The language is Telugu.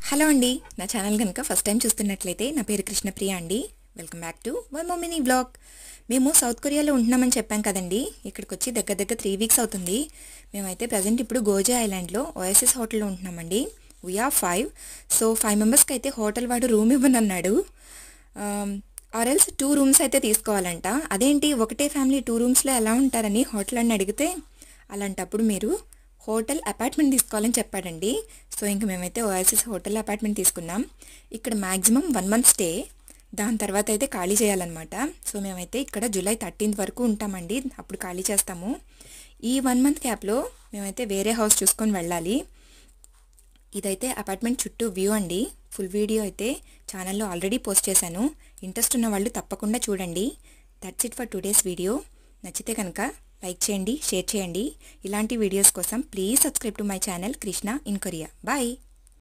హలో అండి, నా ఛానల్ కనుక ఫస్ట్ టైం చూస్తున్నట్లయితే నా పేరు కృష్ణప్రియ అండి. Welcome back to one more mini blog. మేము సౌత్ కొరియాలో ఉంటున్నామని చెప్పాం కదండి. ఇక్కడికి వచ్చి దగ్గర 3 వీక్స్ అవుతుంది. మేమైతే ప్రజెంట్ ఇప్పుడు గోజే ఐలాండ్లో ఓఎస్ఎస్ హోటల్లో ఉంటున్నామండి. వీఆర్ 5. సో 5 మెంబర్స్కి అయితే హోటల్ వాడు రూమ్ ఇవ్వనన్నాడు. ఆర్ఎల్స్ 2 రూమ్స్ అయితే తీసుకోవాలంట. అదేంటి ఒకటే ఫ్యామిలీ 2 రూమ్స్లో ఎలా ఉంటారని హోటల్ అని అడిగితే, అలాంటప్పుడు మీరు హోటల్ అపార్ట్మెంట్ తీసుకోవాలని చెప్పాడండి. సో ఇంక మేమైతే ఓఎస్ఎస్ హోటల్ అపార్ట్మెంట్ తీసుకున్నాం. ఇక్కడ మ్యాక్సిమం 1 మంత్ స్టే, దాని తర్వాత అయితే ఖాళీ చేయాలన్నమాట. సో మేమైతే ఇక్కడ జూలై 13th వరకు ఉంటామండి, అప్పుడు ఖాళీ చేస్తాము. ఈ 1 మంత్ క్యాప్లో మేమైతే వేరే హౌస్ చూసుకొని వెళ్ళాలి. ఇదైతే అపార్ట్మెంట్ చుట్టూ వ్యూ అండి. ఫుల్ వీడియో అయితే ఛానల్లో ఆల్రెడీ పోస్ట్ చేశాను. ఇంట్రెస్ట్ ఉన్న వాళ్ళు తప్పకుండా చూడండి. That's it for today's video. నచ్చితే కనుక లైక్ చేయండి, షేర్ చేయండి. ఇలాంటి వీడియోస్ కోసం please subscribe to my channel Krishna in Korea. Bye.